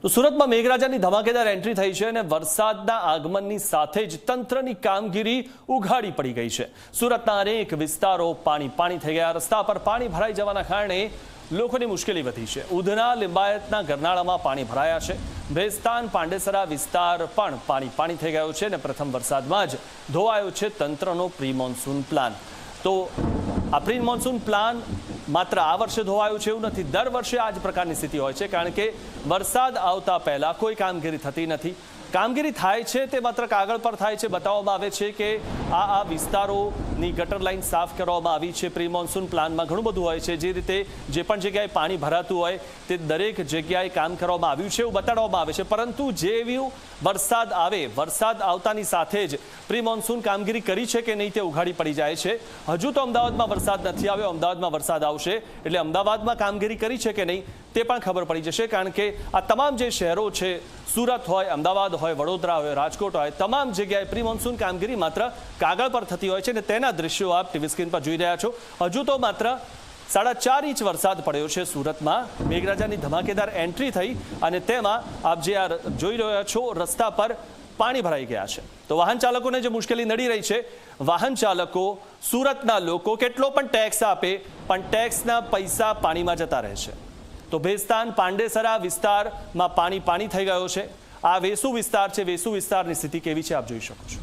તો સુરતમાં મેઘરાજાની ધમાકેદાર એન્ટ્રી થઈ છે અને વરસાદના આગમનની સાથે જ તંત્રની કામગીરી ઉઘાડી પડી ગઈ છે। સુરતના અનેક વિસ્તારો પાણી થઈ ગયા। રસ્તા પર પાણી ભરાઈ જવાના કારણે લોકોની મુશ્કેલી વધી છે। ઉધના લિંબાયતના ગરનાળામાં પાણી ભરાયા છે। ભેસ્તાન પાંડેસરા વિસ્તાર પણ પાણી થઈ ગયો છે અને પ્રથમ વરસાદમાં જ ધોવાયો છે તંત્રનો પ્રી મોન્સૂન પ્લાન। તો આ પ્રી મોન્સૂન પ્લાન માત્ર આ વર્ષે ધોવાયું છે એવું નથી, દર વર્ષે આ જ પ્રકારની સ્થિતિ હોય છે, કારણ કે વરસાદ આવતા પહેલા કોઈ કામગીરી થતી નથી। કામગીરી થાય છે તે માત્ર કાગળ પર થાય છે। બતાવવામાં આવે છે કે આ વિસ્તારોની ગટર લાઇન સાફ કરવામાં આવી છે। પ્રી મોન્સૂન પ્લાનમાં ઘણું બધું હોય છે, જે રીતે જે પણ જગ્યાએ પાણી ભરાતું હોય તે દરેક જગ્યાએ કામ કરવામાં આવ્યું છે એવું બતાડવામાં આવે છે। પરંતુ જેવું વરસાદ આવે, વરસાદ આવતાની સાથે જ પ્રી મોન્સૂન કામગીરી કરી છે કે નહીં તે ઉઘાડી પડી જાય છે। હજુ તો અમદાવાદમાં વરસાદ નથી આવ્યો, અમદાવાદમાં વરસાદ આવશે એટલે અમદાવાદમાં કામગીરી કરી છે કે નહીં તે પણ ખબર પડી જશે, કારણ કે આ તમામ જે શહેરો છે, સુરત હોય, અમદાવાદ હોય, વડોદરા હોય, રાજકોટ હોય, તમામ જગ્યાએ પ્રી મોન્સૂન કામગીરી માત્ર કાગળ પર થતી હોય છે અને તેના દ્રશ્યો આપ ટીવી સ્ક્રીન પર જોઈ રહ્યા છો। હજુ તો માત્ર 4.5 ઇંચ વરસાદ પડ્યો છે સુરતમાં। મેઘરાજાની ધમાકેદાર એન્ટ્રી થઈ અને તેમાં આપ જે આ જોઈ રહ્યા છો રસ્તા પર પાણી ભરાઈ ગયા છે। તો વાહન ચાલકોને જે મુશ્કેલી નડી રહી છે, વાહન ચાલકો, સુરતના લોકો કેટલો પણ ટેક્સ આપે પણ ટેક્સના પૈસા પાણીમાં જતા રહે છે। તો ભેસ્તાન પાંડેસરા વિસ્તારમાં પાણી થઈ ગયો છે। આ વેસુ વિસ્તાર છે, વેસુ વિસ્તારની સ્થિતિ કેવી છે આપ જોઈ શકો છો।